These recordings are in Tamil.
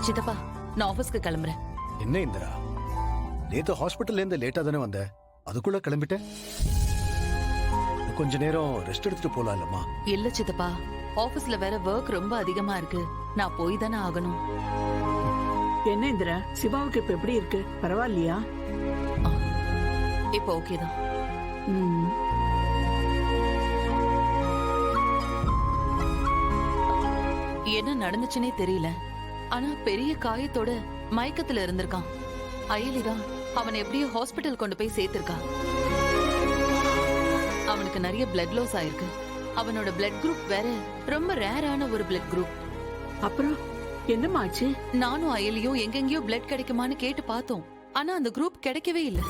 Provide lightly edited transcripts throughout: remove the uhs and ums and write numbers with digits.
சித்தப்பா, நான் ஆபீஸ்க்கு கிளம்புறேன். என்ன இந்திரா, நேத்து ஹாஸ்பிட்டல்ல இருந்து லேட்டா தானே வந்த, அதுக்குள்ள கிளம்பிட்டேன். கொஞ்ச நேரம் ரெஸ்ட் எடுத்துட்டு போலாம் இல்லம்மா? இல்ல சித்தப்பா, ஆபீஸ்ல வேற ஒர்க் ரொம்ப அதிகமா இருக்கு. நான் போய் தானே ஆகணும். என்ன இந்திரா, சிவாவுக்கு இப்ப எப்படி இருக்கு? பரவாயில்லையா? இப்ப ஓகே தான். என்ன நடந்துச்சுன்னே தெரியல. ஆனா பெரிய காயத்தோட மயக்கத்துல இருந்திருக்கான். அயலிதான் அவன் எப்படியோ ஹாஸ்பிட்டல் கொண்டு போய் சேர்த்திருக்கா. அவனுக்கு நிறைய பிளட் லாஸ் ஆயிருக்கு. அவனோட பிளட் குரூப் வேற ரொம்ப ரேரான ஒரு பிளட் குரூப். அப்புறம் என்னமாச்சு? நானும் அயலியும் எங்கெங்கயோ பிளட் கிடைக்குமான்னு கேட்டு பார்த்தோம். ஆனா அந்த குரூப் கிடைக்கவே இல்ல.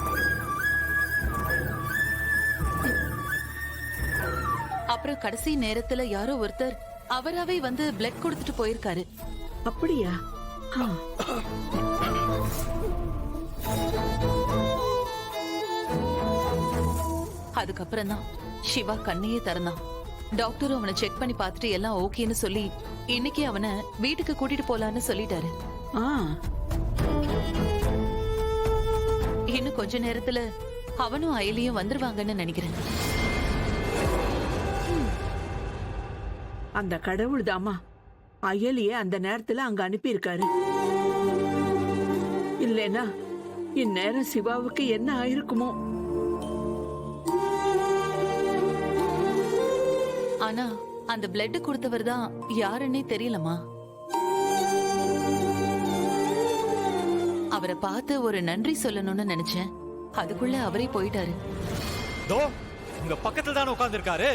அப்புறம் கடைசி நேரத்துல யாரோ ஒருத்தர் அவராவே வந்து பிளட் கொடுத்துட்டு போயிருக்காரு. அப்படியா? அதுக்கப்புறம் தான் சிவா கண்ணையே திறந்தான். டாக்டரும் அவனை செக் பண்ணி பார்த்துட்டு எல்லாம் ஓகேன்னு சொல்லி இன்னைக்கு அவனை வீட்டுக்கு கூட்டிட்டு போலான்னு சொல்லிட்டாரு. இன்னும் கொஞ்ச நேரத்துல அவனும் அயலியும் வந்துருவாங்கன்னு நினைக்கிறேன். அந்த கடவுள் தாமா அயலிய அந்த நேரத்துல அங்க அனுப்பி இருக்காரு. இல்லைன்னா இந்நேரம் சிவாவுக்கு என்ன ஆயிருக்குமோ? ஆனா அந்த பிளட் கொடுத்தவர் தான் யாருன்னே தெரியலமா. அவரை பார்த்து ஒரு நன்றி சொல்லணும்னு நினைச்சேன். அதுக்குள்ள அவரே போயிட்டாரு. உங்க பக்கத்துல தானே உட்கார்ந்து இருக்காரு,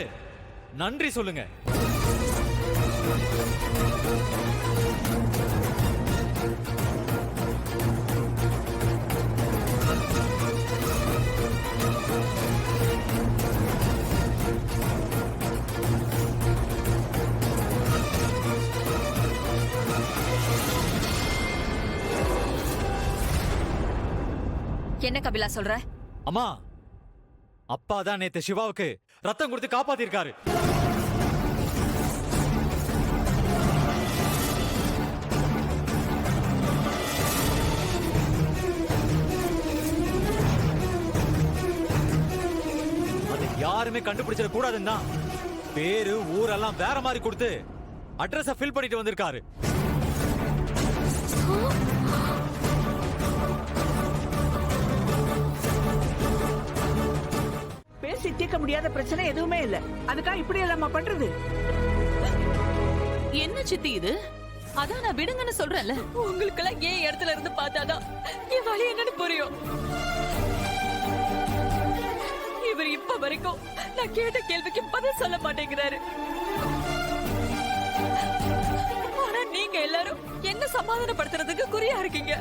நன்றி சொல்லுங்க. என்ன கபிலா சொல்ற? அம்மா, அப்பா தான் நேத்து சிவாவுக்கு ரத்தம் கொடுத்து காப்பாத்திருக்காரு. அது யாருமே கண்டுபிடிச்சிட கூடாதுன்னா பேரு ஊரெல்லாம் வேற மாதிரி கொடுத்து அட்ரஸ ஃபில் பண்ணிட்டு வந்திருக்காரு. பேசி தீர்க்க முடியாத பிரச்சனை எதுவுமே இல்ல, அதுக்காக இப்படி எல்லாமா பண்றது? என்ன சித்தி இது? அதான் நான் விடுங்கன்னு சொல்றேன்ல. உங்களுக்கு எல்லாம் ஏன் இடத்துல இருந்து பார்த்தாதான் என் வழி என்னன்னு புரியும். இவர் இப்ப வரைக்கும் நான் கேட்ட கேள்விக்கு பதில் சொல்ல மாட்டேங்கிறாரு. ஆனா நீங்க எல்லாரும் என்ன சமாதானப்படுத்துறதுக்கு குறியா இருக்கீங்க.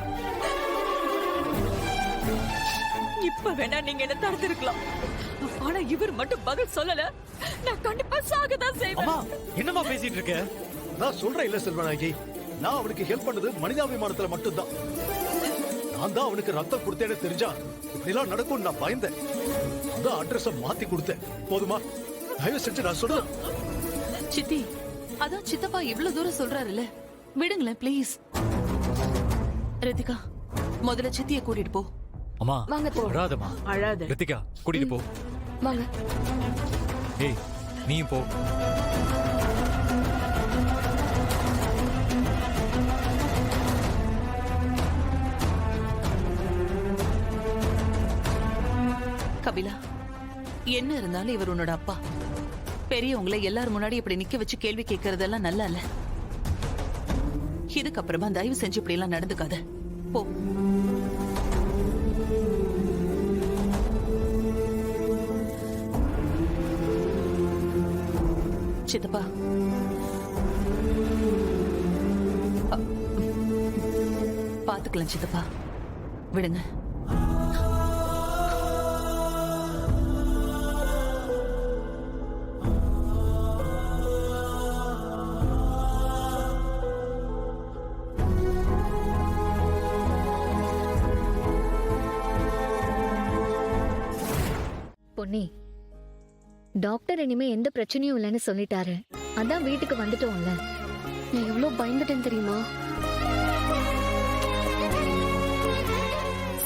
இப்ப வேணா நீங்க என்ன தடுத்திருக்கலாம். ஆனா இவர் மட்டும் பதில் சொல்லல, நான் கண்டிப்பா சாகதான் செய்வேன். என்னமா பேசிட்டு இருக்க? நான் சொல்றேன் இல்ல செல்வநாயகி, நான் அவனுக்கு ஹெல்ப் பண்ணது மனிதாபிமானத்துல மட்டும்தான். நான் தான் அவனுக்கு ரத்தம் கொடுத்தேன்னு தெரிஞ்சா இப்படி எல்லாம் நடக்கும் நான் பயந்தேன். அதான் அட்ரஸ மாத்தி கொடுத்தேன். போதுமா? தயவு செஞ்சு நான் சொல்றேன். சித்தி, அதான் சித்தப்பா இவ்வளவு தூரம் சொல்றாருல்ல, விடுங்களேன் ப்ளீஸ். ரித்திகா, முதல்ல சித்திய கூட்டிட்டு போ. அம்மா வாங்க அழாதம்மா. அழாத. ரித்திகா கூட்டிட்டு போ. வாங்க. ஏய் நீயும் போ. கபிலா, என்ன இருந்தாலும் இவர் உன்னோட அப்பா. பெரியவங்களை எல்லாரும் முன்னாடி இப்படி நிக்க வச்சு கேள்வி கேட்கறதெல்லாம் நல்லா இல்ல. இதுக்கப்புறமா தயவு செஞ்சு இப்படி எல்லாம் நடந்துக்காத. போ. சித்தப்பா, பாத்துக்கலாம் சித்தப்பா, விடுங்க. பொன்னி, டாக்டர் இனிமே எந்த பிரச்சனையும் இல்லைன்னு சொல்லிட்டாரு. அதான் வீட்டுக்கு வந்துட்டோம்ல. நான் எவ்வளவு பயந்துட்டேன் தெரியுமா?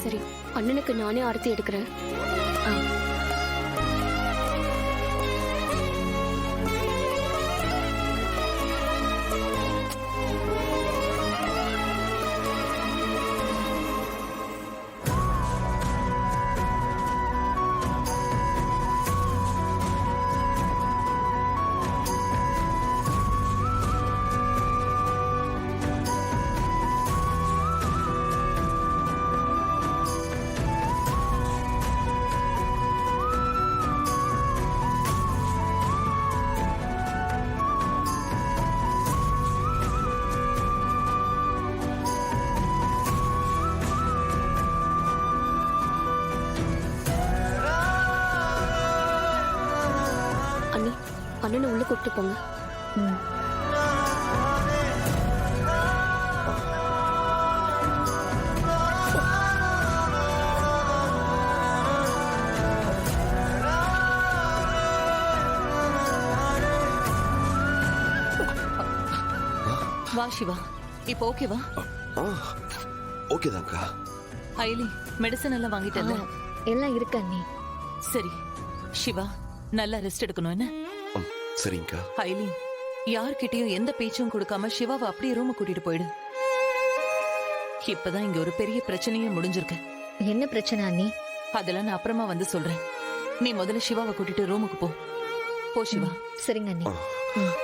சரி அண்ணனுக்கு நானே ஆரத்தி எடுக்கிறேன். அண்ணி அண்ணனை உள்ள கூப்பிட்டு போங்க. ம். வா சிவா, இப்போ ஓகேவா? ஓகே தான்க்கா. ஐலி, மெடிசன் எல்லாம் வாங்கிட்டல? எல்லாம் இருக்கு அண்ணி. சரி சிவா, நல்லா ரெஸ்ட் எடுக்கணும் என்ன? சரிங்கக்கா. ஐலி, யார்கிட்டயும் எந்த பேச்சும் கொடுக்காம சிவாவை அப்படியே ரூம கூட்டிட்டு போயிடு. இப்பதான் இங்க ஒரு பெரிய பிரச்சனையே முடிஞ்சிருக்கு. என்ன பிரச்சனை அண்ணி? அதெல்லாம் நான் அப்புறமா வந்து சொல்றேன். நீ முதல்ல சிவாவை கூட்டிட்டு ரூமுக்கு போ. போ சிவா. சரிங்க அண்ணி. ம்.